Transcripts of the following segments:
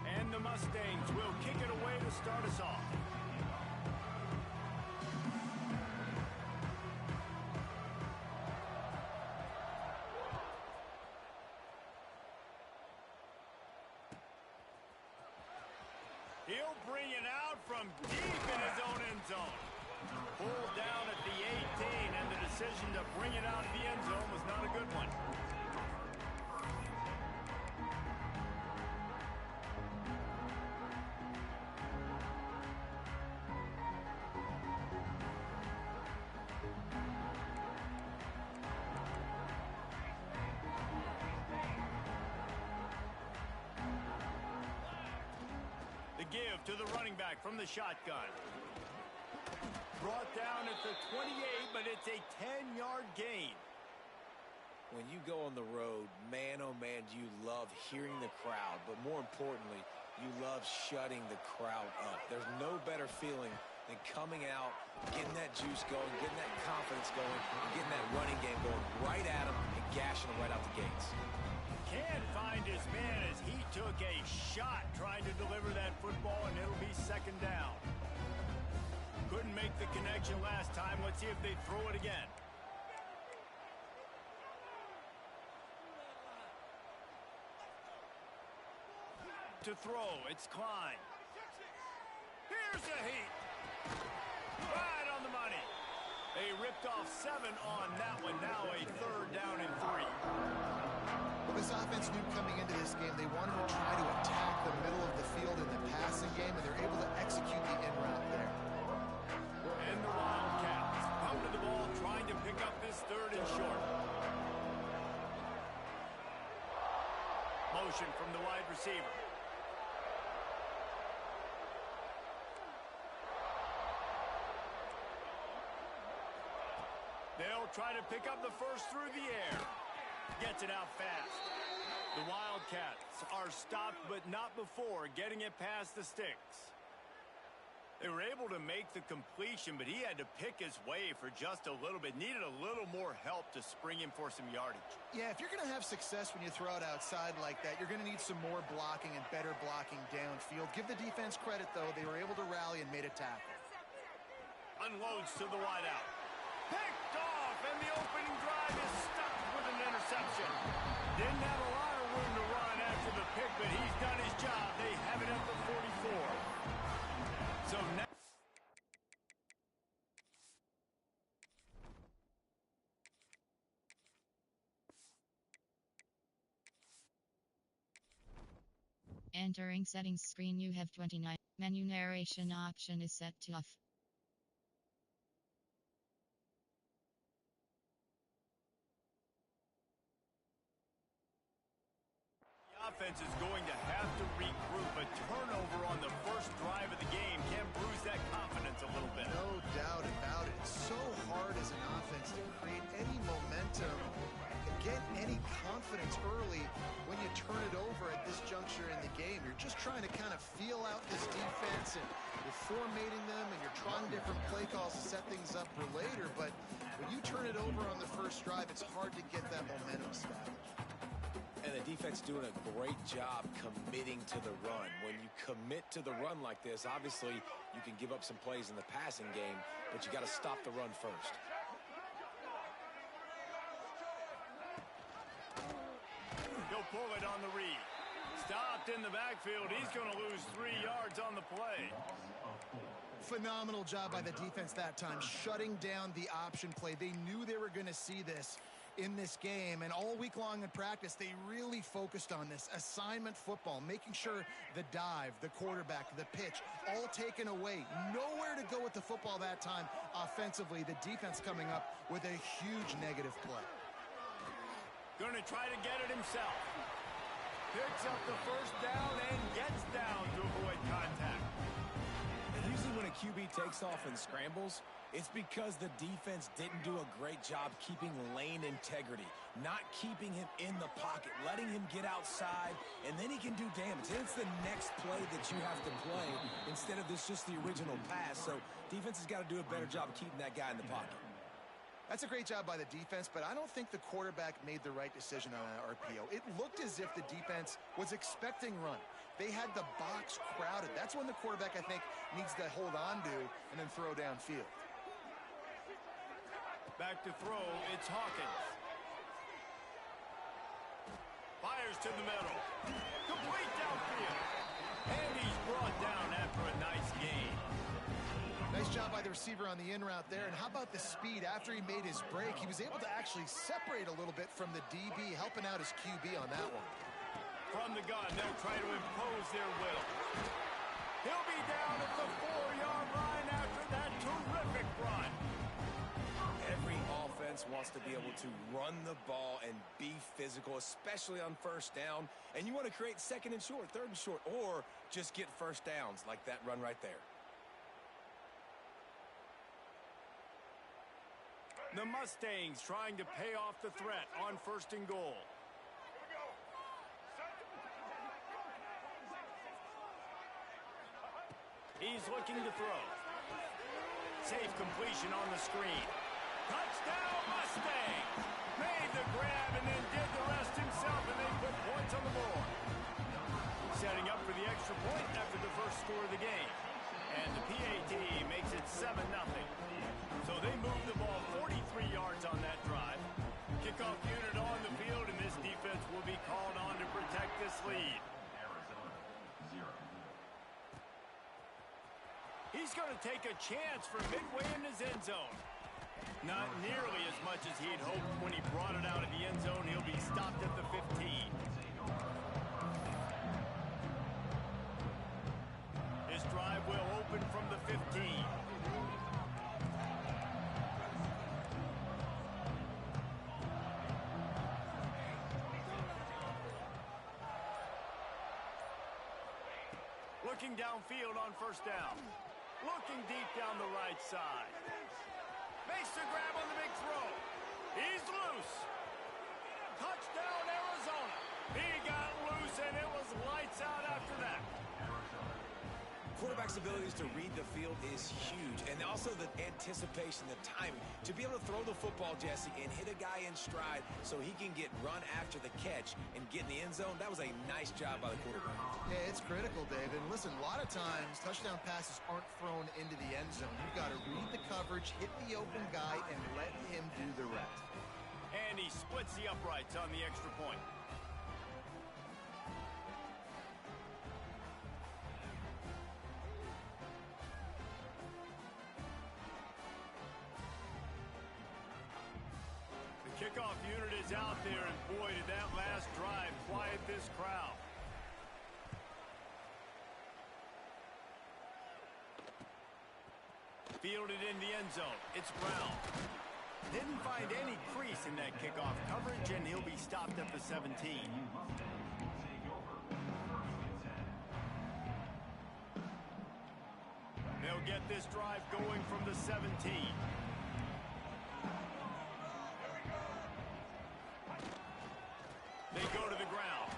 And the Mustangs will kick it away to start us off. He'll bring it out from deep in his own end zone. Pulled down at the 18, and the decision to bring it out of the end zone was not a good one. Give to the running back from the shotgun. Brought down at the 28, but it's a 10-yard gain. When you go on the road, man, oh man, do you love hearing the crowd, but more importantly, you love shutting the crowd up. There's no better feeling than coming out, getting that juice going, getting that confidence going, and getting that running game going right at them and gashing them right out the gates. Can't find his man as he took a shot trying to deliver that football, and it'll be second down. Couldn't make the connection last time. Let's see if they throw it again. To throw, it's Klein. Here's a heat. Right on the money. They ripped off 7 on that one. Now a third down and 3. Well, this offense knew coming into this game they wanted to try to attack the middle of the field in the passing game, and they're able to execute the in route there. And the Wildcats come to the ball trying to pick up this third and short. Motion from the wide receiver. They'll try to pick up the first through the air. Gets it out fast. The Wildcats are stopped, but not before getting it past the sticks. They were able to make the completion, but he had to pick his way for just a little bit. Needed a little more help to spring him for some yardage. Yeah, if you're going to have success when you throw it outside like that, you're going to need some more blocking and better blocking downfield. Give the defense credit, though. They were able to rally and made a tackle. Unloads to the wideout. Picked off, and the opening drive is stopped with an interception. Didn't have a lot of room to run after the pick, but he's done his job. They have it at the 44. So now... Entering settings screen, you have 29. Menu narration option is set to off. Offense is going to have to regroup. A turnover on the first drive of the game can bruise that confidence a little bit. No doubt about it. It's so hard as an offense to create any momentum and get any confidence early when you turn it over at this juncture in the game. You're just trying to kind of feel out this defense, and you're formatting them, and you're trying different play calls to set things up for later. But when you turn it over on the first drive, it's hard to get that momentum established. And the defense doing a great job committing to the run. When you commit to the run like this, obviously you can give up some plays in the passing game, but you got to stop the run first. He'll pull it on the read. Stopped in the backfield. He's going to lose 3 yards on the play. Phenomenal job by the defense that time, shutting down the option play. They knew they were going to see this in this game, and all week long in practice, they really focused on this assignment football, making sure the dive, the quarterback, the pitch, all taken away. Nowhere to go with the football that time offensively. The defense coming up with a huge negative play. Going to try to get it himself. Picks up the first down and gets down to avoid contact. And usually when a QB takes off and scrambles, It's because the defense didn't do a great job keeping lane integrity, not keeping him in the pocket, letting him get outside, and then he can do damage. Then it's the next play that you have to play instead of this just the original pass. So defense has got to do a better job of keeping that guy in the pocket. That's a great job by the defense, but I don't think the quarterback made the right decision on that RPO. It looked as if the defense was expecting run. They had the box crowded. That's when the quarterback, I think, needs to hold on to and then throw downfield. Back to throw, it's Hawkins. Fires to the middle. Complete downfield. And he's brought down after a nice gain. Nice job by the receiver on the in route there. And how about the speed? After he made his break, he was able to actually separate a little bit from the DB, helping out his QB on that one. From the gun, they'll try to impose their will. He'll be down at the 4-yard line after that terrific run. Every offense wants to be able to run the ball and be physical, especially on first down. And you want to create second and short, third and short, or just get first downs like that run right there. The Mustangs trying to pay off the threat on first and goal. He's looking to throw. Safe completion on the screen. Touchdown Mustangs! Made the grab and then did the rest himself, and they put points on the board. Setting up for the extra point after the first score of the game. And the PAT makes it 7-0. So they move the ball 43 yards on that drive. Kickoff unit on the field, and this defense will be called on to protect this lead. He's going to take a chance for midway in his end zone. Not nearly as much as he'd hoped when he brought it out of the end zone. He'll be stopped at the 15. His drive will open from the 15. Looking downfield on first down. Looking deep down the right side. Makes the grab on the big throw. He's loose. Touchdown, Arizona. He got loose, and it was lights out after that. Quarterback's abilities to read the field is huge, and also the anticipation, the timing. To be able to throw the football, Jesse, and hit a guy in stride so he can get run after the catch and get in the end zone, that was a nice job by the quarterback. Yeah, it's critical, Dave. And listen, a lot of times, touchdown passes aren't thrown into the end zone. You've got to read the coverage, hit the open guy, and let him do the rest. And he splits the uprights on the extra point. Kickoff unit is out there, and boy, did that last drive quiet this crowd. Fielded in the end zone. It's Brown. Didn't find any crease in that kickoff coverage, and he'll be stopped at the 17. They'll get this drive going from the 17. They go to the ground.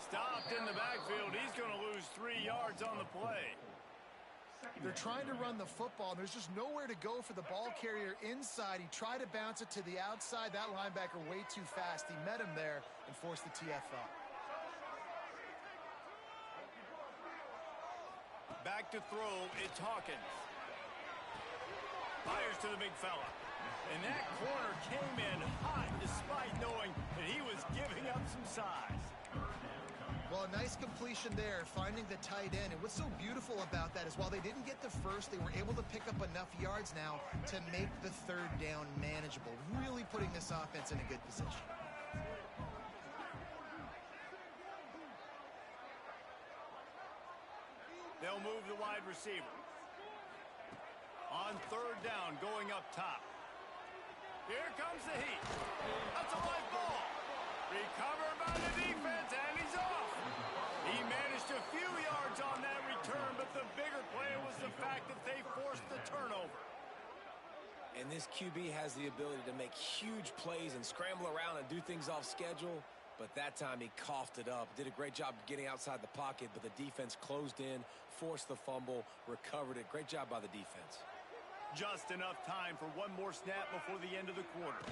Stopped in the backfield. He's going to lose 3 yards on the play. They're trying to run the football, and there's just nowhere to go for the ball carrier inside. He tried to bounce it to the outside. That linebacker way too fast. He met him there and forced the TFL. Back to throw, it's Hawkins. Fires to the big fella. And that corner came in hot despite knowing that he was giving up some size. Well, a nice completion there, finding the tight end. And what's so beautiful about that is while they didn't get the first, they were able to pick up enough yards now to make the third down manageable, really putting this offense in a good position. They'll move the wide receiver. On third down, going up top. Here comes the heat. That's a light ball. Recovered by the defense, and he's off. He managed a few yards on that return, but the bigger play was the fact that they forced the turnover. And this QB has the ability to make huge plays and scramble around and do things off schedule. But that time he coughed it up. Did a great job getting outside the pocket, but the defense closed in, forced the fumble, recovered it. Great job by the defense. Just enough time for one more snap before the end of the quarter.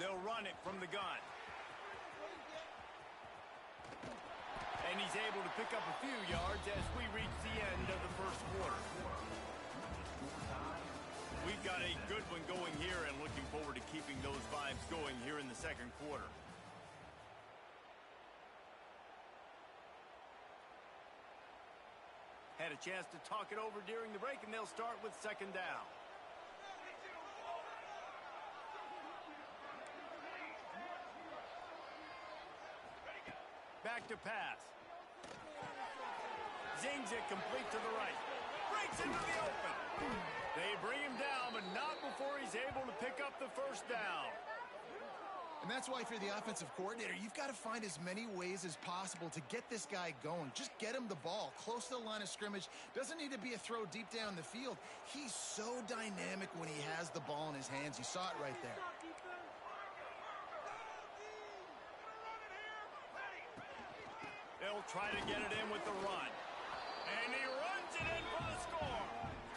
They'll run it from the gun. And he's able to pick up a few yards as we reach the end of the first quarter. We've got a good one going here and looking forward to keeping those vibes going here in the second quarter. Had a chance to talk it over during the break, and they'll start with second down. Back to pass. Zings it complete to the right. Breaks into the open. They bring him down, but not before he's able to pick up the first down. And that's why if you're the offensive coordinator, you've got to find as many ways as possible to get this guy going. Just get him the ball close to the line of scrimmage. Doesn't need to be a throw deep down the field. He's so dynamic when he has the ball in his hands. You saw it right there. They'll try to get it in with the run. And he runs it in for the score.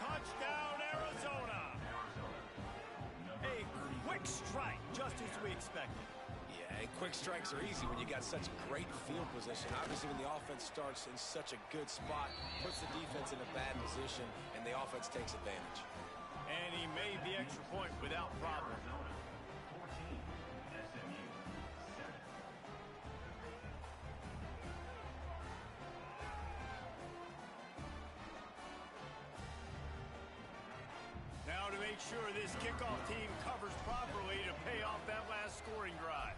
Touchdown, Arizona. A quick strike, just as we expected. Yeah, and quick strikes are easy when you got such great field position. Obviously, when the offense starts in such a good spot, puts the defense in a bad position, and the offense takes advantage. And he made the extra point without problem. Now to make sure this kickoff team covers properly to pay off that last scoring drive.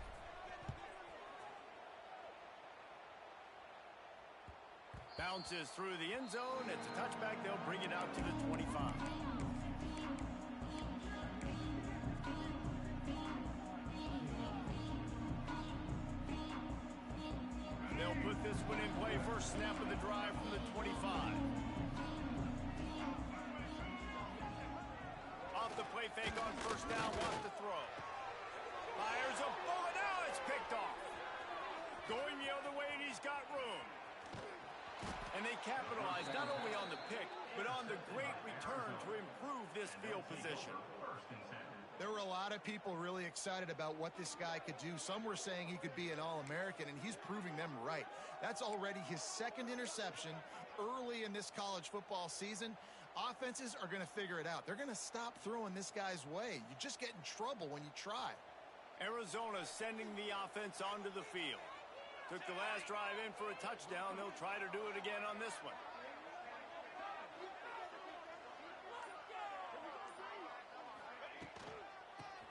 Bounces through the end zone. It's a touchback. They'll bring it out to the 25. They'll put this one in play. First snap of the drive from the 25. Off the play fake on first down, wants to throw. Fires a bullet, now it's picked off. Going the other way, and he's got room. And they capitalize not only on the pick, but on the great return to improve this field position. There were a lot of people really excited about what this guy could do. Some were saying he could be an All-American, and he's proving them right. That's already his second interception early in this college football season. Offenses are going to figure it out. They're going to stop throwing this guy's way. You just get in trouble when you try. Arizona sending the offense onto the field. Took the last drive in for a touchdown. They'll try to do it again on this one.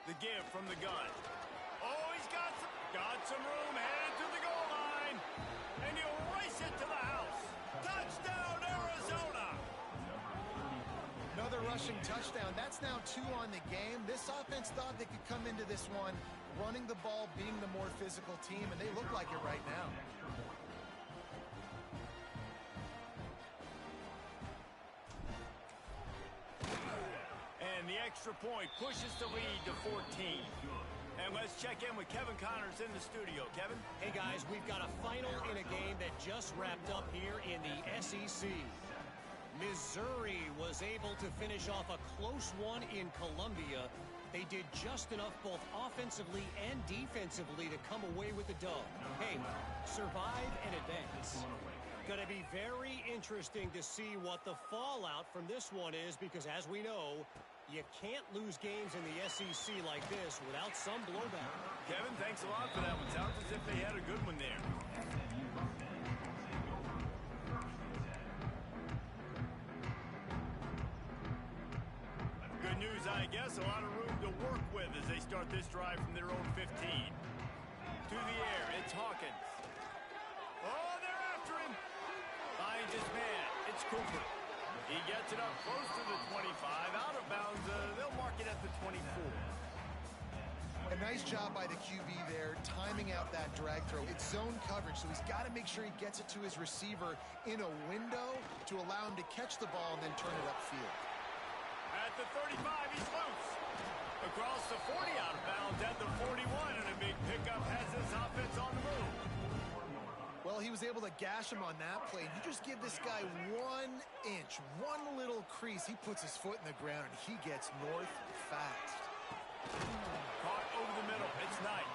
The give from the gun. Oh, he's got some room. Headed to the goal line. And he'll race it to the house. Touchdown, Arizona. Another rushing touchdown. That's now 2 on the game. This offense thought they could come into this one running the ball, being the more physical team, and they look like it right now. And the extra point pushes the lead to 14. And let's check in with Kevin Connors in the studio. Kevin? Hey, guys, we've got a final in a game that just wrapped up here in the SEC. Missouri was able to finish off a close one in Columbia. They did just enough both offensively and defensively to come away with the dub. Hey, survive and advance. Going to be very interesting to see what the fallout from this one is, because as we know, you can't lose games in the SEC like this without some blowback. Kevin, thanks a lot for that one. Sounds as if they had a good one there. Good news, I guess. A lot of room to work with as they start this drive from their own 15. To the air, it's Hawkins. Oh, they're after him. Finds his man. It's Cooper. He gets it up close to the 25. Out of bounds. They'll mark it at the 24. A nice job by the QB there, timing out that drag throw. It's zone coverage, so he's got to make sure he gets it to his receiver in a window to allow him to catch the ball and then turn it upfield. At the 35, he's loose. Across the 40, out of bounds at the 41, and a big pickup has this offense on the move. Well, he was able to gash him on that play. You just give this guy 1 inch, one little crease. He puts his foot in the ground, and he gets north fast. Caught over the middle. It's Knight.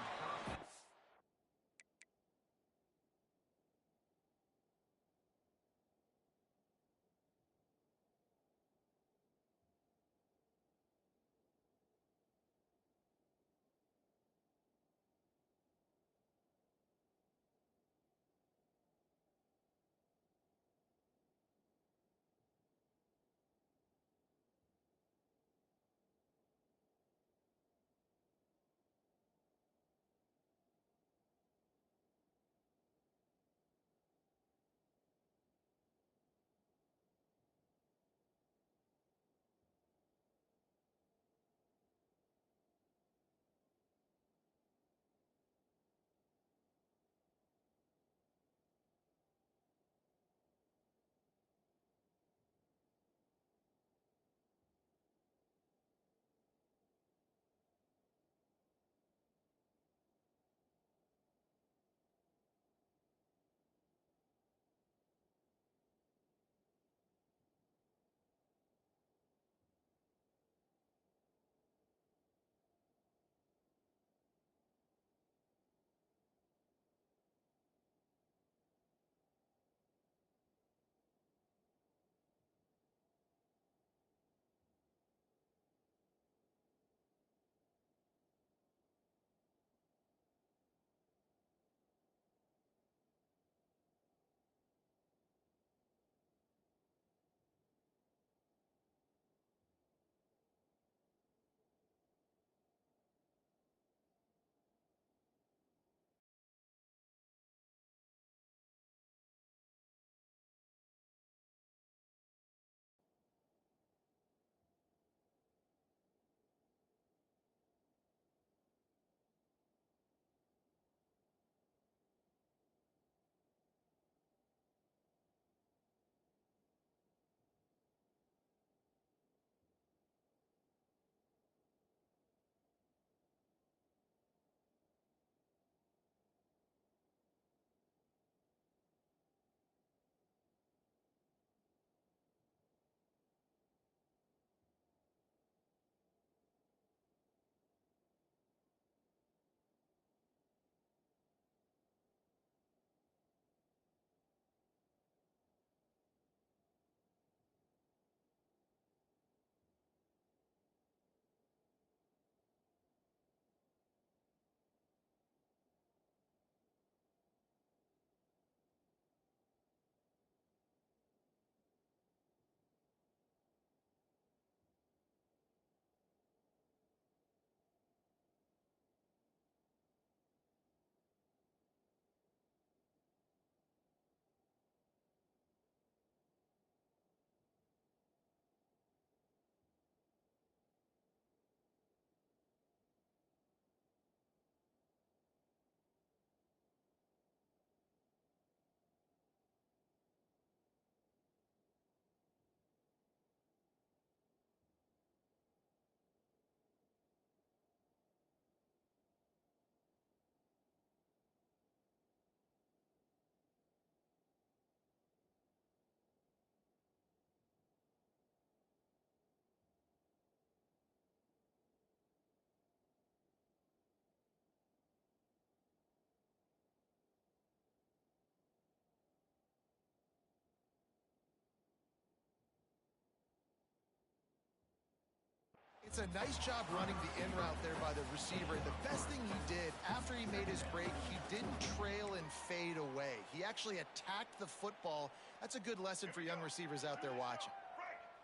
It's a nice job running the in route there by the receiver. And the best thing he did after he made his break, he didn't trail and fade away. He actually attacked the football. That's a good lesson for young receivers out there watching.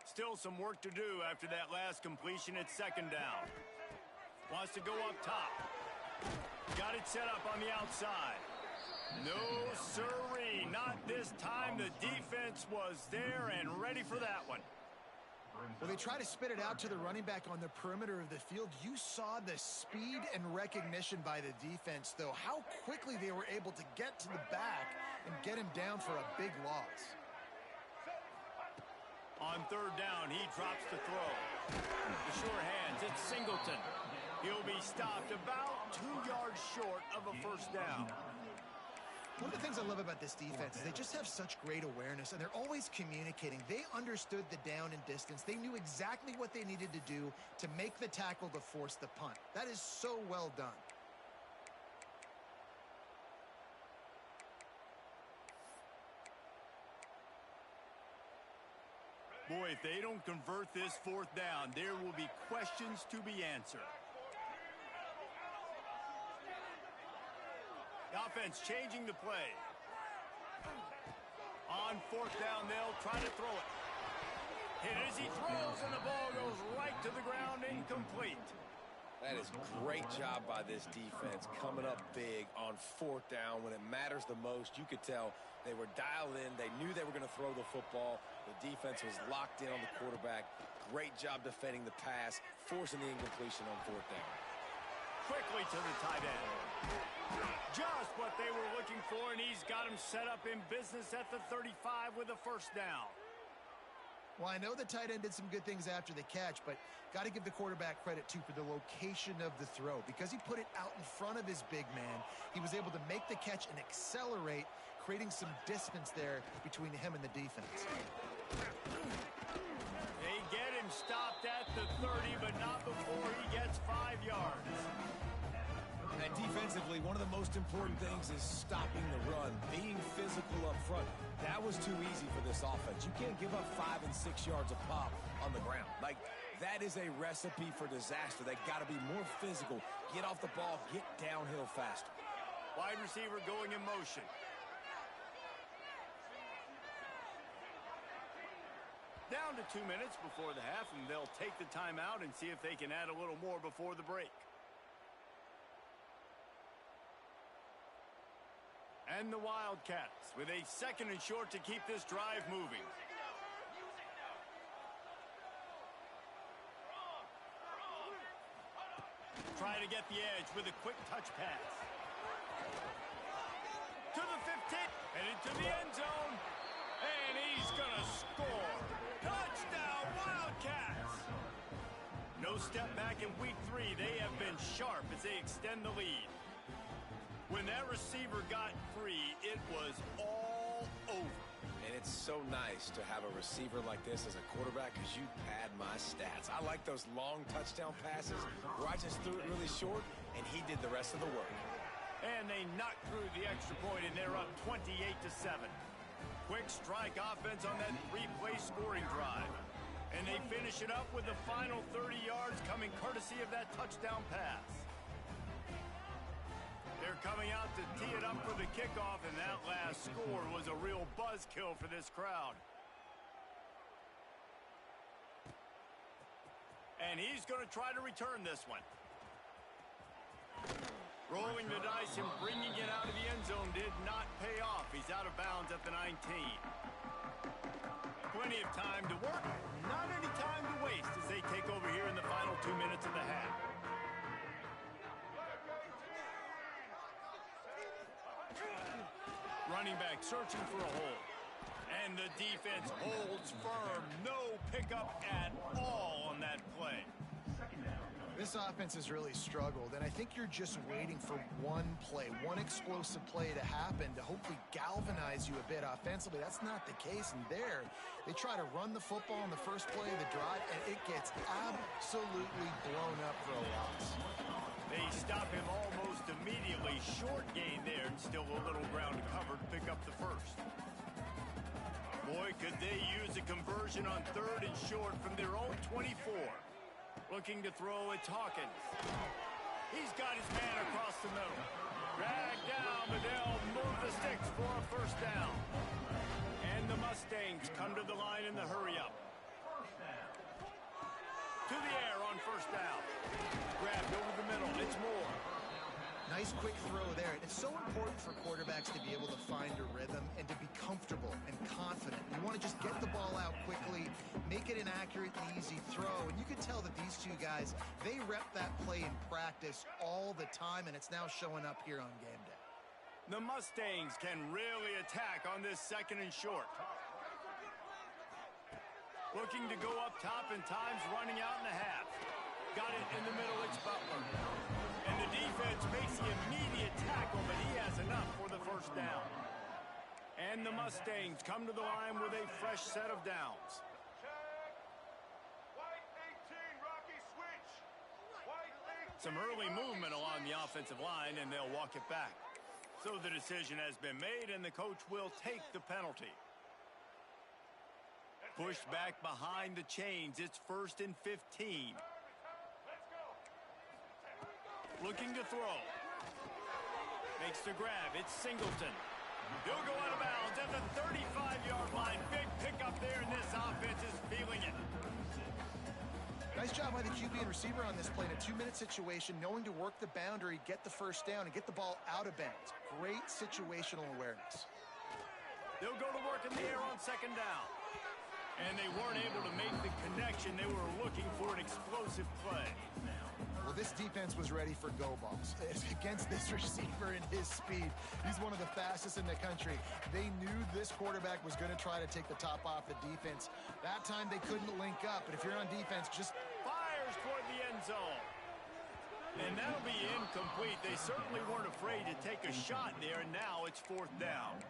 Still some work to do after that last completion. It's second down. Wants to go up top. Got it set up on the outside. No sirree, not this time. The defense was there and ready for that one. Well, they try to spit it out to the running back on the perimeter of the field. You saw the speed and recognition by the defense, though. How quickly they were able to get to the back and get him down for a big loss. On third down, he drops the throw. The sure hands, it's Singleton. He'll be stopped about 2 yards short of a first down. One of the things I love about this defense is they just have such great awareness, and they're always communicating. They understood the down and distance. They knew exactly what they needed to do to make the tackle to force the punt. That is so well done. Boy, if they don't convert this fourth down, there will be questions to be answered. The offense changing the play. On fourth down, they'll try to throw it. Hit as he throws, and the ball goes right to the ground, incomplete. That is great job by this defense, coming up big on fourth down when it matters the most. You could tell they were dialed in. They knew they were going to throw the football. The defense was locked in on the quarterback. Great job defending the pass, forcing the incompletion on fourth down. Quickly to the tight end. Just what they were looking for, and he's got him set up in business at the 35 with a first down. Well, I know the tight end did some good things after the catch, but got to give the quarterback credit, too, for the location of the throw. Because he put it out in front of his big man, he was able to make the catch and accelerate, creating some distance there between him and the defense. They get him stopped at the 30, but not before he gets 5 yards. And defensively, one of the most important things is stopping the run, being physical up front. That was too easy for this offense. You can't give up 5 and 6 yards a pop on the ground. Like, that is a recipe for disaster. They got to be more physical, get off the ball, get downhill faster. Wide receiver going in motion. Down to 2 minutes before the half, and they'll take the timeout and see if they can add a little more before the break. And the Wildcats with a 2nd and short to keep this drive moving. Try to get the edge with a quick touch pass. To the 15, and into the end zone. And he's going to score. Touchdown, Wildcats! No step back in week 3. They have been sharp as they extend the lead. When that receiver got free, it was all over. And it's so nice to have a receiver like this as a quarterback because you pad my stats. I like those long touchdown passes where I just threw it really short, and he did the rest of the work. And they knocked through the extra point, and they're up 28-7. Quick strike offense on that 3-play scoring drive. And they finish it up with the final 30 yards coming courtesy of that touchdown pass. They're coming out to tee it up for the kickoff, and that last score was a real buzzkill for this crowd. And he's going to try to return this one. Rolling the dice and bringing it out of the end zone did not pay off. He's out of bounds at the 19. Plenty of time to work, not any time to waste as they take over here in the final 2 minutes of the half. Running back searching for a hole. And the defense holds firm. No pickup at all on that play. This offense has really struggled, and I think you're just waiting for one play, one explosive play to happen to hopefully galvanize you a bit offensively. That's not the case, and there, they try to run the football in the first play of the drive, and it gets absolutely blown up for a loss. They stop him almost immediately. Short gain there, and still a little ground to cover to pick up the first. Boy, could they use a conversion on 3rd and short from their own 24. Looking to throw, it's Hawkins. He's got his man across the middle. Dragged down, but they'll move the sticks for a first down. And the Mustangs come to the line in the hurry-up. To the air on first down. Grabbed over the middle, it's Moore. Nice quick throw there. It's so important for quarterbacks to be able to find a rhythm and to be comfortable and confident. You want to just get the ball out quickly, make it an accurate and easy throw. And you can tell that these two guys, they rep that play in practice all the time, and it's now showing up here on game day. The Mustangs can really attack on this 2nd and short. Looking to go up top and times running out in the half. Got it in the middle, it's Butler. And the defense makes the immediate tackle, but he has enough for the first down. And the Mustangs come to the line with a fresh set of downs. Some early movement along the offensive line, and they'll walk it back. So the decision has been made, and the coach will take the penalty. Pushed back behind the chains. It's 1st and 15. Looking to throw. Makes the grab. It's Singleton. He'll go out of bounds at the 35-yard line. Big pickup there, and this offense is feeling it. Nice job by the QB and receiver on this play in a 2-minute situation, knowing to work the boundary, get the first down, and get the ball out of bounds. Great situational awareness. They'll go to work in the air on 2nd down. And they weren't able to make the connection. They were looking for an explosive play. Well, this defense was ready for go balls. Against this receiver and his speed, he's one of the fastest in the country. They knew this quarterback was going to try to take the top off the defense. That time they couldn't link up, but if you're on defense, just fires toward the end zone. And that'll be incomplete. They certainly weren't afraid to take a shot there, and now it's 4th down.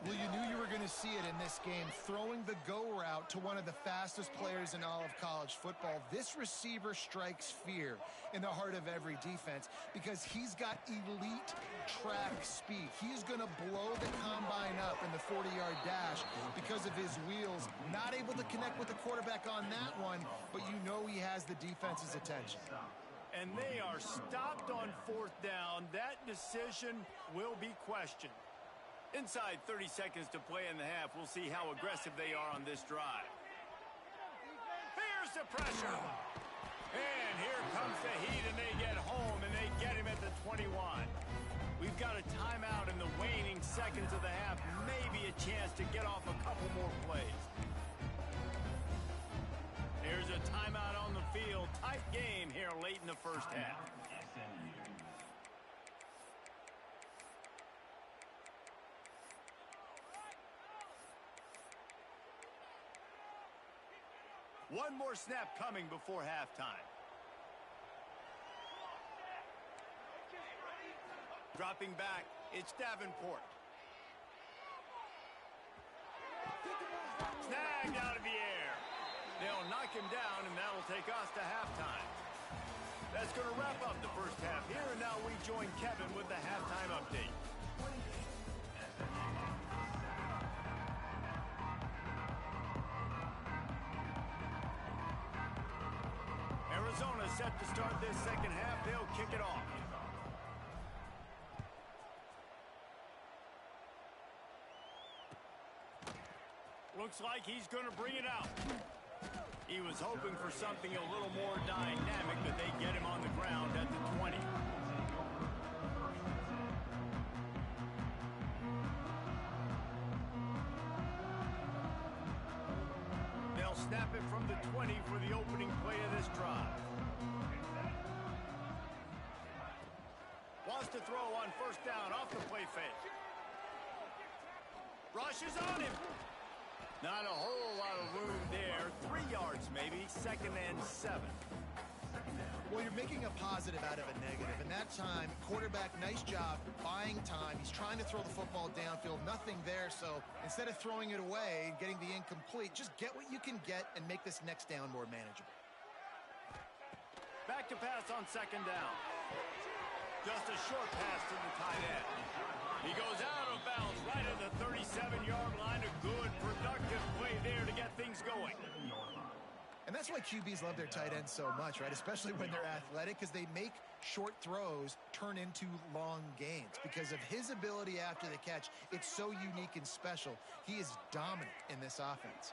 Well, you knew you were going to see it in this game, throwing the go route to one of the fastest players in all of college football. This receiver strikes fear in the heart of every defense because he's got elite track speed. He's going to blow the combine up in the 40-yard dash because of his wheels. Not able to connect with the quarterback on that one, but you know he has the defense's attention. And they are stopped on 4th down. That decision will be questioned. Inside 30 seconds to play in the half. We'll see how aggressive they are on this drive. Here's the pressure. And here comes the heat, and they get home, and they get him at the 21. We've got a timeout in the waning seconds of the half. Maybe a chance to get off a couple more plays. Here's a timeout on the field. Tight game here late in the first half. One more snap coming before halftime. Dropping back, it's Davenport. Snagged out of the air. They'll knock him down, and that'll take us to halftime. That's going to wrap up the first half here, and now we join Kevin with the halftime update. Arizona set to start this second half. They'll kick it off. Looks like he's going to bring it out. He was hoping for something a little more dynamic, but they get him on the ground at the 20. They'll snap it from the 20 for the opening play of this drive. Wants to throw on 1st down off the play fake. Rushes on him. Not a whole lot of room there. 3 yards maybe. 2nd and 7. Well, you're making a positive out of a negative. And that time, quarterback, nice job buying time. He's trying to throw the football downfield. Nothing there. So instead of throwing it away and getting the incomplete, just get what you can get and make this next down more manageable. Back to pass on 2nd down. Just a short pass to the tight end. He goes out of bounds right at the 37-yard line. A good, productive play there to get things going. And that's why QBs love their tight ends so much, right? Especially when they're athletic, because they make short throws turn into long gains. Because of his ability after the catch, it's so unique and special. He is dominant in this offense.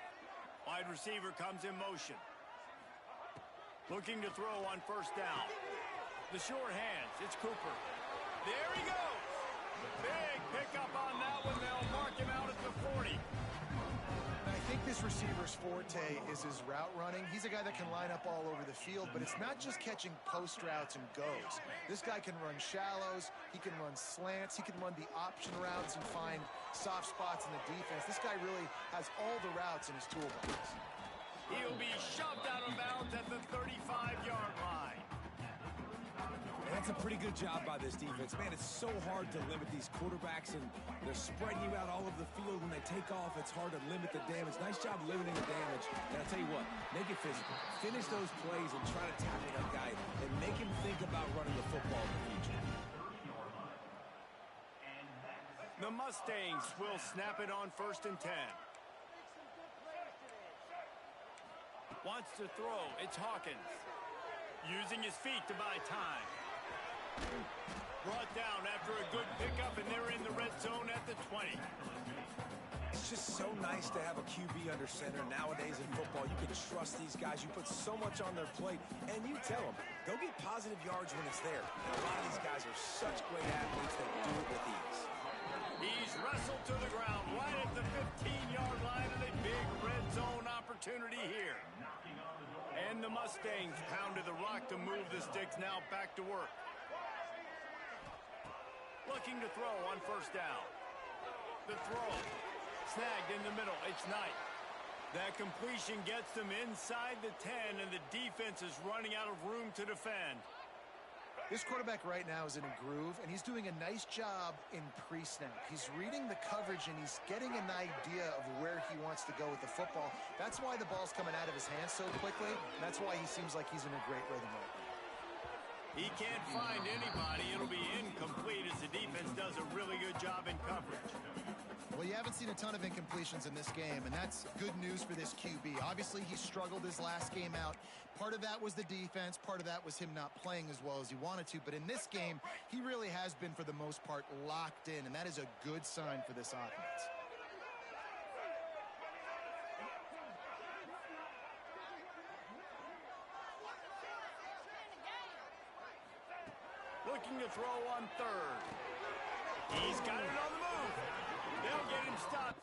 Wide receiver comes in motion. Looking to throw on 1st down. The short hands, it's Cooper. There he goes. Big pickup on that one. They'll mark him out at the 40. And I think this receiver's forte is his route running. He's a guy that can line up all over the field, but it's not just catching post routes and goes. This guy can run shallows, he can run slants, he can run the option routes and find soft spots in the defense. This guy really has all the routes in his toolbox. will be shoved out of bounds at the 35-yard line. And that's a pretty good job by this defense. Man, it's so hard to limit these quarterbacks, and they're spreading you out all over the field. When they take off, it's hard to limit the damage. Nice job limiting the damage. And I'll tell you what, make it physical. Finish those plays and try to tackle that guy and make him think about running the football in the future. The Mustangs will snap it on 1st and 10. Wants to throw. It's Hawkins. Using his feet to buy time. Brought down after a good pickup, and they're in the red zone at the 20. It's just so nice to have a QB under center. Nowadays in football, you can trust these guys. You put so much on their plate, and you tell them, go get positive yards when it's there. And a lot of these guys are such great athletes that do it with ease. He's wrestled to the ground right at the 15-yard line, and a big red zone opportunity here. And the Mustangs pounded the rock to move the sticks, now back to work. Looking to throw on 1st down. The throw. Snagged in the middle. It's Knight. That completion gets them inside the 10, and the defense is running out of room to defend. This quarterback right now is in a groove, and he's doing a nice job in pre-snap. He's reading the coverage, and he's getting an idea of where he wants to go with the football. That's why the ball's coming out of his hands so quickly. That's why he seems like he's in a great rhythm right now. He can't find anybody. It'll be incomplete as the defense does a really good job in coverage. Well, you haven't seen a ton of incompletions in this game, and that's good news for this QB. Obviously, he struggled his last game out. Part of that was the defense. Part of that was him not playing as well as he wanted to. But in this game, he really has been, for the most part, locked in, and that is a good sign for this offense. Looking to throw on 3rd. He's got it on the move. They'll get him stopped.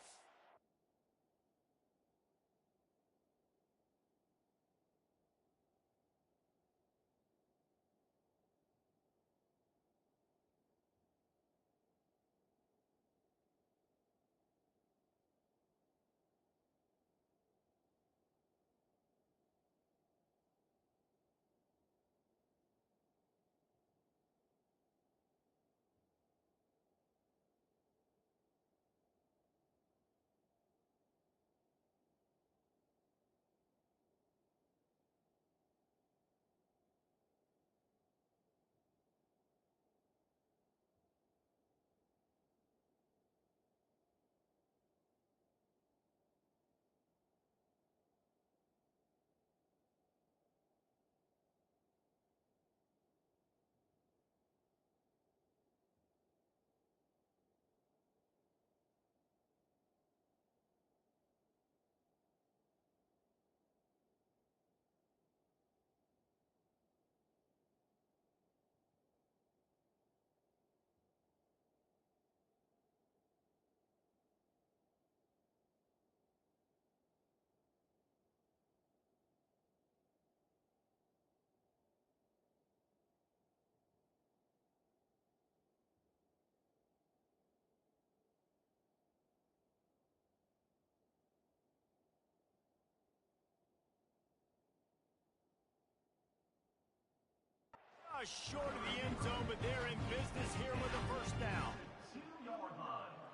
Short of the end zone, but they're in business here with a 1st down.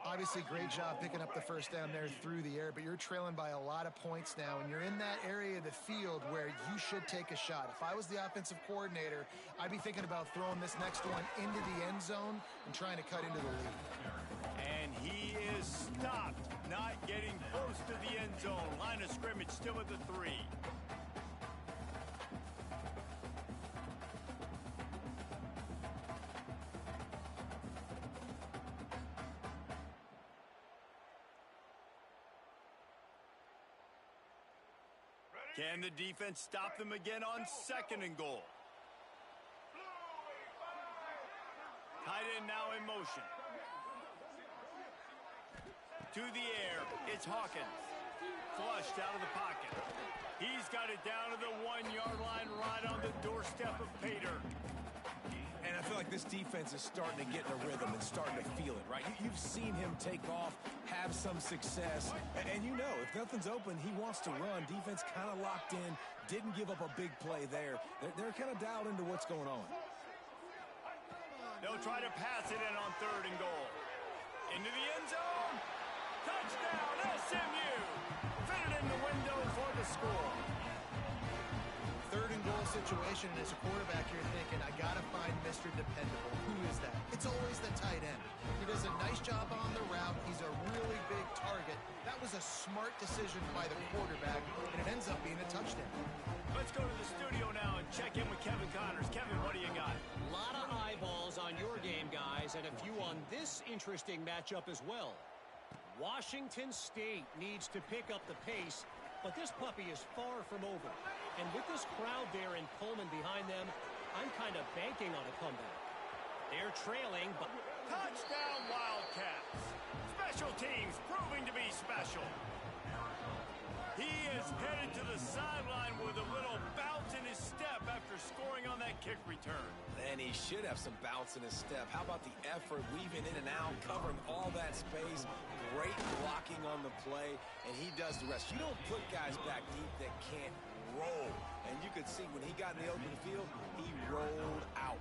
Obviously, great job picking up the 1st down there through the air, but you're trailing by a lot of points now, and you're in that area of the field where you should take a shot. If I was the offensive coordinator, I'd be thinking about throwing this next one into the end zone and trying to cut into the lead. And he is stopped, not getting close to the end zone. Line of scrimmage still at the 3. Can the defense stop them again on 2nd and goal? Tight end now in motion. To the air, it's Hawkins. Flushed out of the pocket. He's got it down to the 1-yard line right on the doorstep of Pater. And I feel like this defense is starting to get in a rhythm and starting to feel it, right? You've seen him take off, have some success, and you know, if nothing's open, he wants to run. Defense kind of locked in, didn't give up a big play there. They're kind of dialed into what's going on. They'll try to pass it in on 3rd and goal. Into the end zone. Touchdown, SMU. Fitted in the window for the score. 3rd and goal situation, and as a quarterback, you're thinking, I got to find Mr. Dependable. Who is that? It's always the tight end. He does a nice job on the route. He's a really big target. That was a smart decision by the quarterback, and it ends up being a touchdown. Let's go to the studio now and check in with Kevin Connors. Kevin, what do you got? A lot of eyeballs on your game, guys, and a few on this interesting matchup as well. Washington State needs to pick up the pace, but this puppy is far from over. And with this crowd there in Pullman behind them, I'm kind of banking on a comeback. They're trailing, but... Touchdown, Wildcats. Special teams proving to be special. He is headed to the sideline with a little bounce in his step after scoring on that kick return. And he should have some bounce in his step. How about the effort, weaving in and out, covering all that space, great blocking on the play, and he does the rest. You don't put guys back deep that can't roll. And you could see when he got in the open field, he rolled out.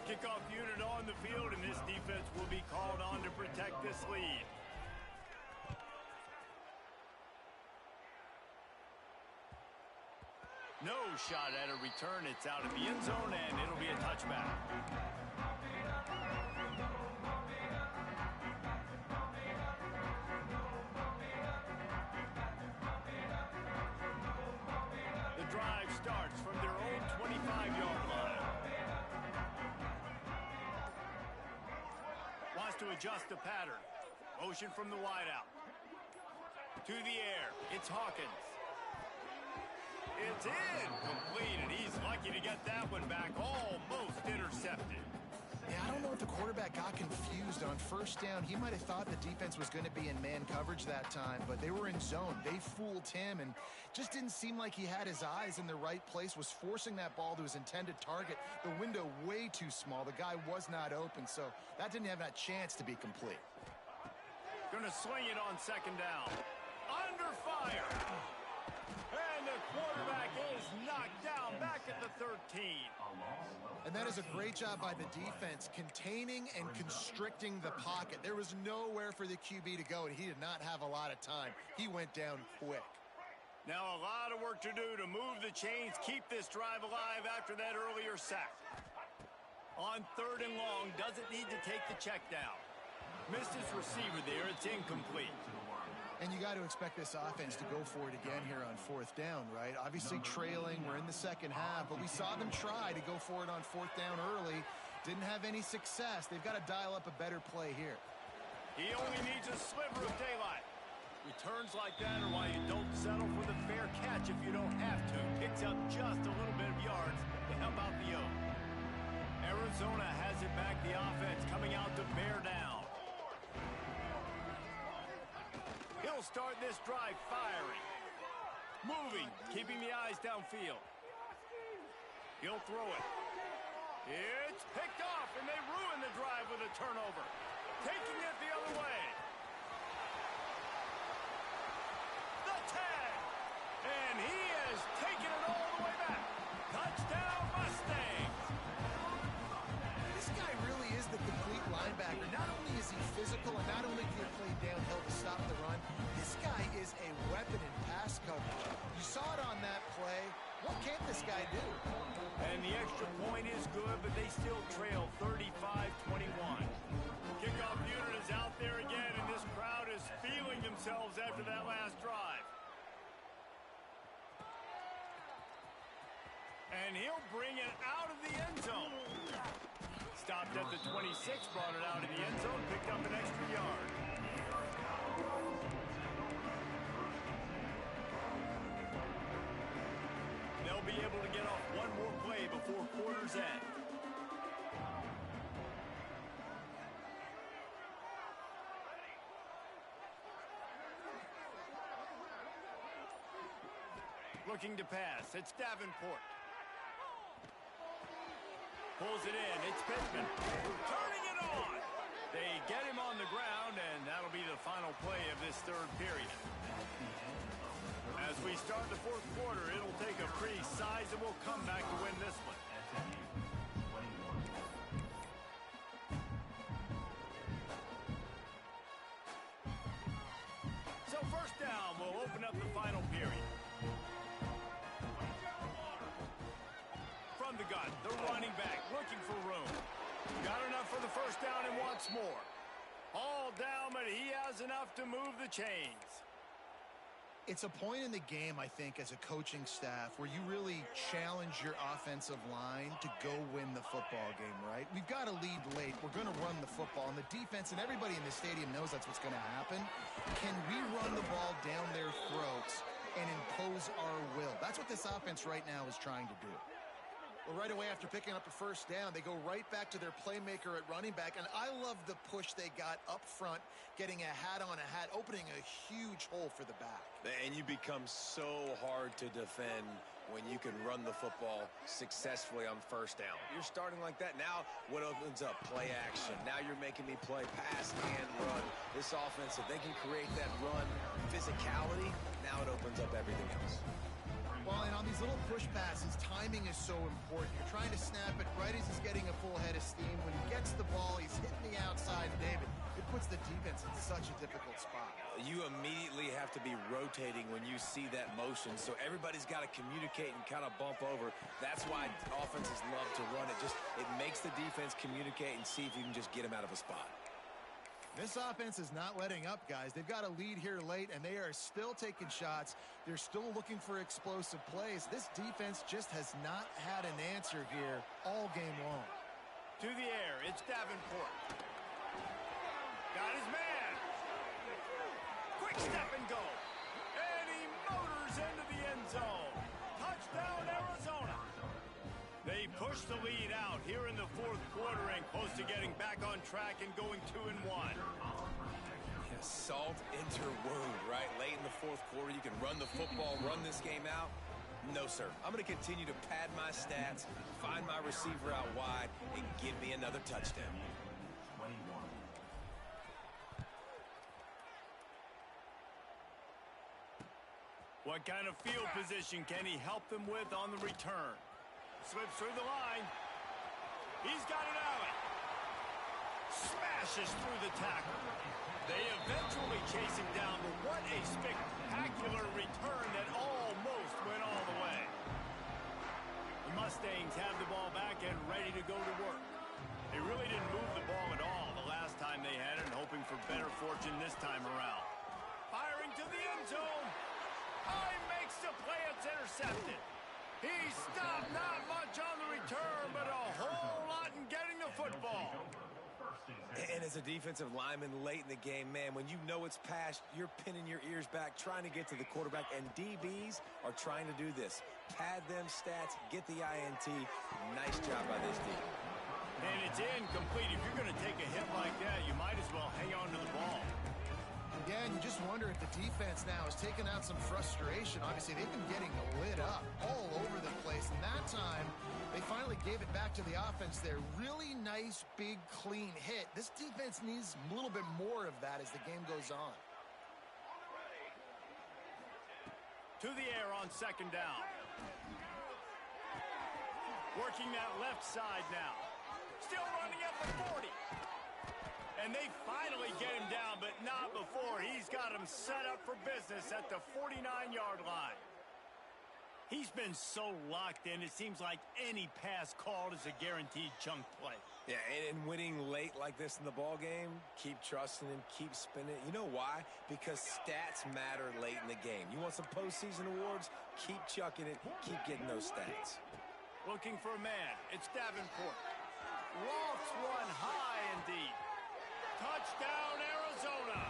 Kickoff unit on the field, and this defense will be called on to protect this lead. No shot at a return. It's out of the end zone, and it'll be a touchback. The drive starts from their own 25-yard line. Wants to adjust the pattern. Motion from the wideout. To the air. It's Hawkins. It's in. Completed. He's lucky to get that one back. Almost intercepted. Yeah, I don't know if the quarterback got confused on 1st down. He might have thought the defense was going to be in man coverage that time, but they were in zone. They fooled him and just didn't seem like he had his eyes in the right place, was forcing that ball to his intended target. The window way too small. The guy was not open, so that didn't have that chance to be complete. Going to swing it on 2nd down. Under fire. And the quarterback is knocked down back at the 13. And that is a great job by the defense, containing and constricting the pocket. There was nowhere for the QB to go, and he did not have a lot of time. He went down quick. Now a lot of work to do to move the chains, keep this drive alive after that earlier sack. On 3rd and long, doesn't need to take the check down. Missed his receiver there. It's incomplete. And you got to expect this offense to go for it again here on 4th down, right? Obviously trailing, we're in the 2nd half, but we saw them try to go for it on 4th down early. Didn't have any success. They've got to dial up a better play here. He only needs a sliver of daylight. Returns like that are why you don't settle for the fair catch if you don't have to. Picks up just a little bit of yards, but how about the O? Arizona has it back, the offense coming out to bear down. He'll start this drive firing. Moving, keeping the eyes downfield. He'll throw it. It's picked off, and they ruin the drive with a turnover. Taking it the other way. The tag. And he has taken it all the way back. Touchdown, Mustangs. This guy really is the complete linebacker. Not only is he physical, and not only can he play downhill to stop the run, this guy is a weapon in pass coverage. You saw it on that play. What can't this guy do? And the extra point is good, but they still trail 35-21. Kickoff unit is out there again, and this crowd is feeling themselves after that last drive. And he'll bring it out of the end zone. Stopped at the 26, brought it out of the end zone, picked up an extra yard. They'll be able to get off one more play before quarter's end. Looking to pass. It's Davenport. Pulls it in. It's Pittman. Turning it on. They get him on the ground, and that'll be the final play of this third period. As we start the fourth quarter, it'll take a pretty sizable comeback to win this one. So first down will open up the final period. From the gun, the running back looking for room. Got enough for the first down and wants more. All down, but he has enough to move the chains. It's a point in the game, I think, as a coaching staff where you really challenge your offensive line to go win the football game, right? We've got to lead late. We're going to run the football. And the defense and everybody in the stadium knows that's what's going to happen. Can we run the ball down their throats and impose our will? That's what this offense right now is trying to do. Well, right away after picking up a first down, they go right back to their playmaker at running back. And I love the push they got up front, getting a hat on a hat, opening a huge hole for the back. And you become so hard to defend when you can run the football successfully on first down. You're starting like that. Now what opens up? Play action. Now you're making me play pass and run. This offense, if they can create that run physicality, now it opens up everything else. Well, and on these little push passes, timing is so important. You're trying to snap it right as he's getting a full head of steam. When he gets the ball, he's hitting the outside, David. It puts the defense in such a difficult spot. You immediately have to be rotating when you see that motion, so everybody's got to communicate and kind of bump over. That's why offenses love to run it. It makes the defense communicate and see if you can just get them out of a spot. This offense is not letting up, guys. They've got a lead here late, and they are still taking shots. They're still looking for explosive plays. This defense just has not had an answer here all game long. To the air, it's Davenport. Got his man. Quick step and go. And he motors into the end zone. Touchdown, Arizona. They push the lead out here in the fourth quarter and close to getting back on track and going 2-1. Yeah, salt into wound, right? Late in the fourth quarter, you can run the football, run this game out. No, sir. I'm going to continue to pad my stats, find my receiver out wide, and give me another touchdown. What kind of field position can he help them with on the return? Slips through the line. He's got it out. Smashes through the tackle. They eventually chase him down, but what a spectacular return that almost went all the way. The Mustangs have the ball back and ready to go to work. They really didn't move the ball at all the last time they had it, and hoping for better fortune this time around. Firing to the end zone. He makes the play. It's intercepted. He stopped not much on the return, but a whole lot in getting the football. And as a defensive lineman late in the game, man, when you know it's past, you're pinning your ears back, trying to get to the quarterback, and DBs are trying to do this. Pad them stats, get the INT. Nice job by this team. And it's incomplete. If you're going to take a hit like that, you might as well hang on to the ball. Again, you just wonder if the defense now has taken out some frustration. Obviously, they've been getting lit up all over the place. And that time, they finally gave it back to the offense there. Really nice, big, clean hit. This defense needs a little bit more of that as the game goes on. To the air on second down. Working that left side now. Still running at the 40. And they finally get him down, but not before. He's got him set up for business at the 49-yard line. He's been so locked in, it seems like any pass called is a guaranteed chunk play. Yeah, and winning late like this in the ball game, keep trusting him, keep spinning. You know why? Because stats matter late in the game. You want some postseason awards? Keep chucking it, keep getting those stats. Looking for a man. It's Davenport. Lofts one high and deep. Touchdown, Arizona.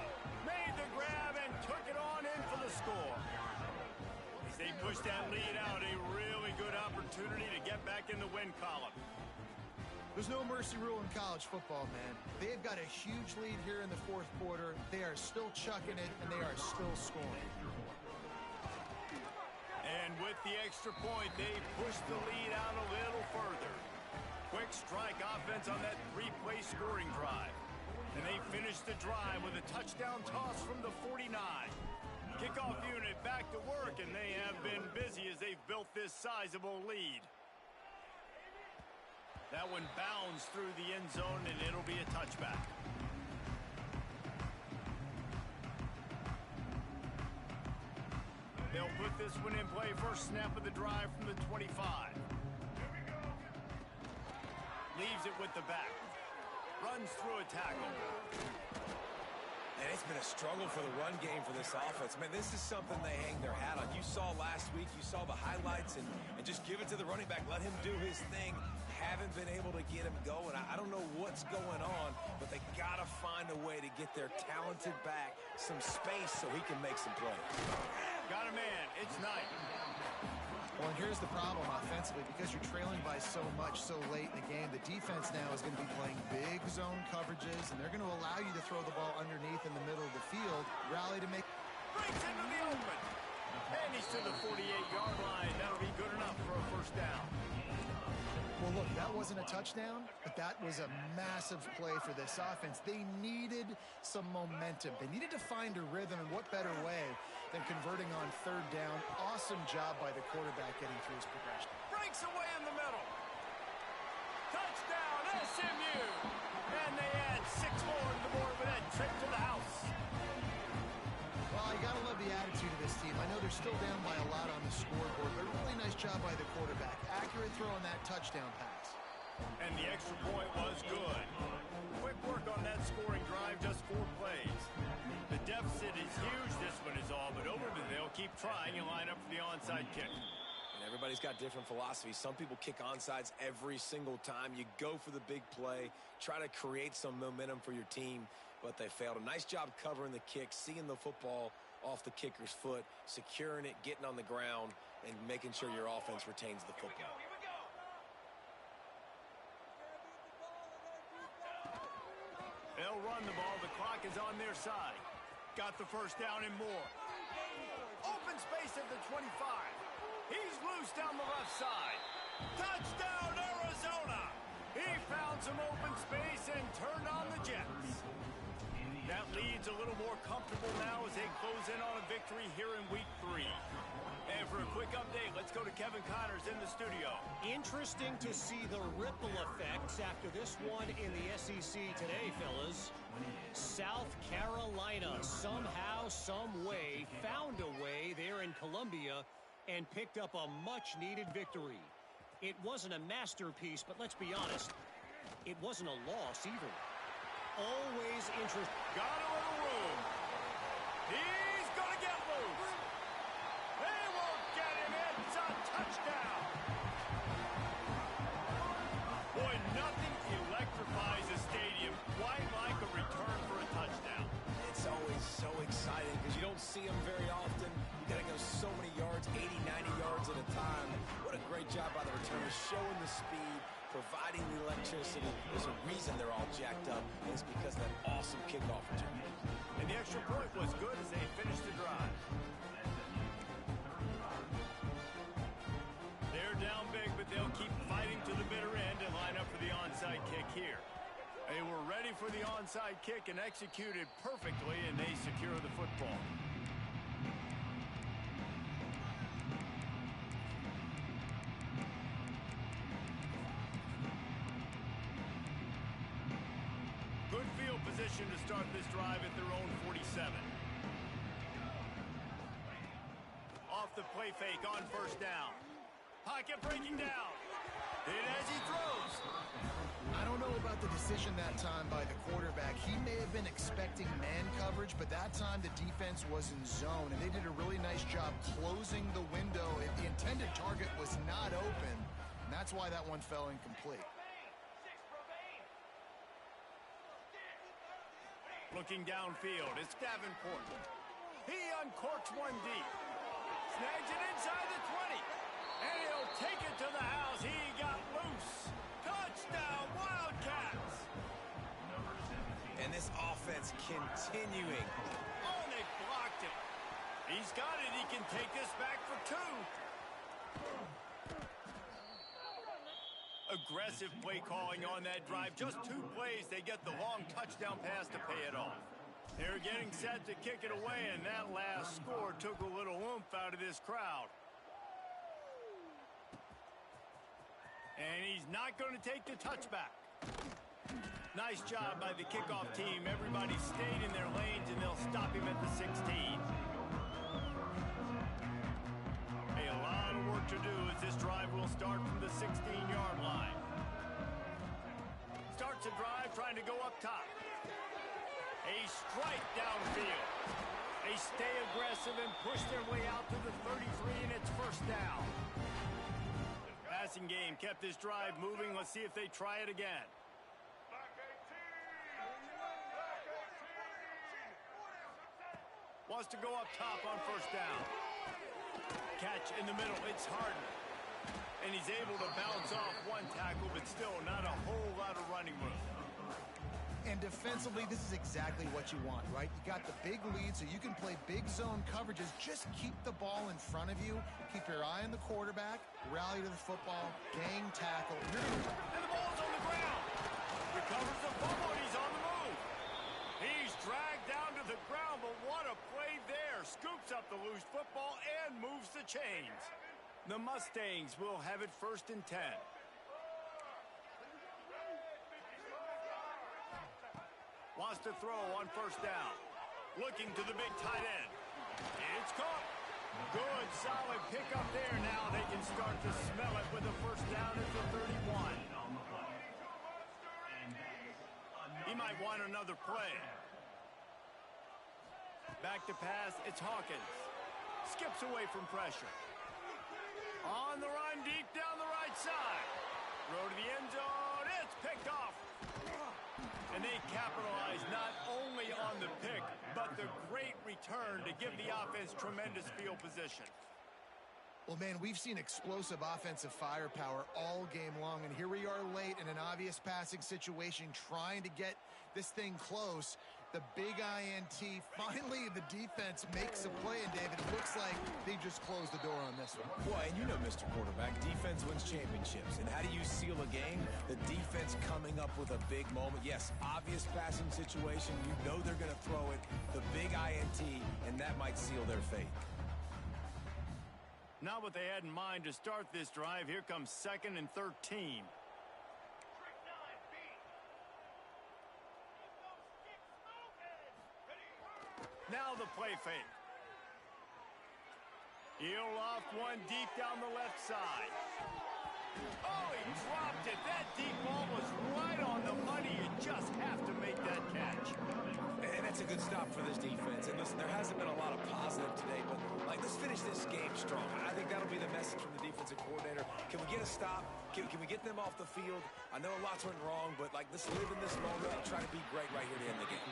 Made the grab and took it on in for the score. As they push that lead out, a really good opportunity to get back in the win column. There's no mercy rule in college football, man. They've got a huge lead here in the fourth quarter. They are still chucking it, and they are still scoring. And with the extra point, they push the lead out a little further. Quick strike offense on that three-play scoring drive. And they finished the drive with a touchdown toss from the 49. Kickoff unit back to work, and they have been busy as they've built this sizable lead. That one bounds through the end zone, and it'll be a touchback. They'll put this one in play. First snap of the drive from the 25. Leaves it with the back. Runs through a tackle. And it's been a struggle for the run game for this offense. Man, this is something they hang their hat on. You saw last week, you saw the highlights, and just give it to the running back. Let him do his thing. Haven't been able to get him going. I don't know what's going on, but they got to find a way to get their talented back some space so he can make some plays. Got a man. It's Knight. Well, and here's the problem offensively. Because you're trailing by so much so late in the game, the defense now is going to be playing big zone coverages, and they're going to allow you to throw the ball underneath in the middle of the field, rally to make... Breaks into the open. And he's to the 48-yard line. That'll be good enough for a first down. Well, look, that wasn't a touchdown, but that was a massive play for this offense. They needed some momentum. They needed to find a rhythm, and what better way than converting on third down. Awesome job by the quarterback getting through his progression. Breaks away in the middle. Touchdown, SMU. And they add 6 more to the board with that trip to the house. Well, you got to love the attitude of this team. I know they're still down by a lot on the scoreboard, but a really nice job by the quarterback. Accurate throw on that touchdown pass. And the extra point was good. Quick work on that scoring drive, just 4 plays. The deficit is huge, this one is all, but over to they'll keep trying and line up for the onside kick. And everybody's got different philosophies. Some people kick onsides every single time. You go for the big play, try to create some momentum for your team, but they failed. A nice job covering the kick, seeing the football off the kicker's foot, securing it, getting on the ground, and making sure your offense retains the football. They'll run the ball. The clock is on their side. Got the first down and more. Open space at the 25. He's loose down the left side. Touchdown, Arizona! He found some open space and turned on the Jets. That lead's a little more comfortable now as they close in on a victory here in Week 3. And for a quick update, let's go to Kevin Connors in the studio. Interesting to see the ripple effects after this one in the SEC today, fellas. South Carolina somehow, some way, found a way there in Columbia and picked up a much-needed victory. It wasn't a masterpiece, but let's be honest, it wasn't a loss either. Always interesting. Got a little room. He's going to get loose. They won't get him. It's a touchdown. Boy, nothing electrifies a stadium quite like a return for a touchdown. It's always so exciting because you don't see them very often. You got to go so many yards, 80, 90 yards at a time. What a great job by the returners, showing the speed, providing the electricity. There's a reason they're all jacked up, and it's because of that awesome kickoff return. And the extra point was good as they finished the drive. They're down big, but they'll keep fighting to the bitter end and line up for the onside kick here. They were ready for the onside kick and executed perfectly, and they secure the football. Good field position to start this drive at their own 47. Off the play fake on first down. Pocket breaking down. Hit as he throws. I don't know about the decision that time by the quarterback. He may have been expecting man coverage, but that time the defense was in zone, and they did a really nice job closing the window. The intended target was not open, and that's why that one fell incomplete. Looking downfield, it's Davenport. He uncorks one deep. Snags it inside the 20. And he'll take it to the house. He got loose. Touchdown, Wildcats. And this offense continuing. Oh, they blocked it. He's got it. He can take this back for 2. A Aggressive play calling on that drive. Just 2 plays, they get the long touchdown pass to pay it off. They're getting set to kick it away, and that last score took a little oomph out of this crowd. And he's not going to take the touchback. Nice job by the kickoff team. Everybody stayed in their lanes, and they'll stop him at the 16. A lot of work to do as this drive will start from the 16-yard line. Starts a drive trying to go up top. A strike downfield. They stay aggressive and push their way out to the 33, and it's first down. Passing game kept this drive moving. Let's see if they try it again. Wants to go up top on first down. Catch in the middle. It's Harden. And he's able to bounce off one tackle, but still not a whole lot of running room. And defensively, this is exactly what you want, right? You got the big lead, so you can play big zone coverages. Just keep the ball in front of you. Keep your eye on the quarterback. Rally to the football. Gang tackle. And the ball's on the ground. Recovers the fumble, and he's on the move. He's dragged down to the ground, but what a play there. Scoops up the loose football and moves the chains. The Mustangs will have it first and 10. Wants to throw on first down. Looking to the big tight end. It's caught. Good, solid pickup there. Now they can start to smell it with a first down at the 31. He might want another play. Back to pass, it's Hawkins. Skips away from pressure. On the run, deep down the right side. Throw to the end zone, it's picked off. And they capitalize not only on the pick, but the great return to give the offense tremendous field position. Well, man, we've seen explosive offensive firepower all game long, and here we are late in an obvious passing situation trying to get this thing close. The big INT. Finally, the defense makes a play, and David, it looks like they just closed the door on this one. Well, and you know, Mr. Quarterback, defense wins championships. And how do you seal a game? The defense coming up with a big moment. Yes, obvious passing situation. You know they're going to throw it. The big INT, and that might seal their fate. Not what they had in mind to start this drive. Here comes 2nd and 13. Now the play fake. He'll loft one deep down the left side. Oh, he dropped it. That deep ball was right on the money. You just have to make that catch. And that's a good stop for this defense. And listen, there hasn't been a lot of positive today, but let's finish this game strong. I think that'll be the message from the defensive coordinator. Can we get a stop? Can we get them off the field? I know lots went wrong, but let's live in this moment and try to be great right here to end the game.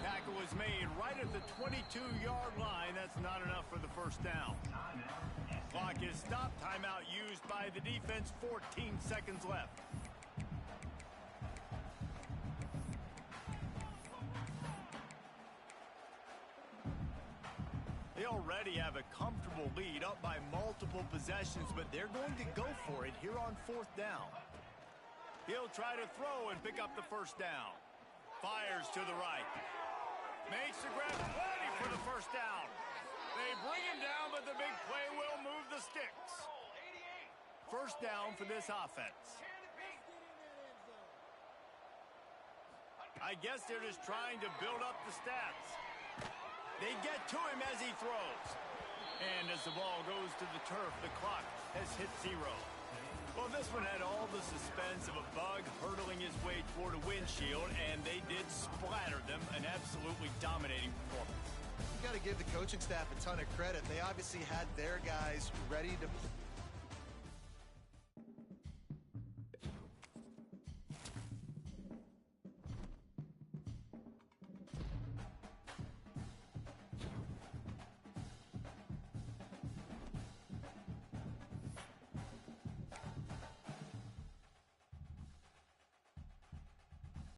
Tackle was made right at the 22-yard line. That's not enough for the first down. Clock is stopped. Timeout used by the defense. 14 seconds left. They already have a comfortable lead, up by multiple possessions, but they're going to go for it here on 4th down. He'll try to throw and pick up the first down. Fires to the right. Makes the grab, ready for the first down. They bring him down, but the big play will move the sticks. First down for this offense. I guess they're just trying to build up the stats. They get to him as he throws. And as the ball goes to the turf, the clock has hit 0. Well, this one had all the suspense of a bug hurtling his way toward a windshield, and they did splatter them. An absolutely dominating performance. You got to give the coaching staff a ton of credit. They obviously had their guys ready to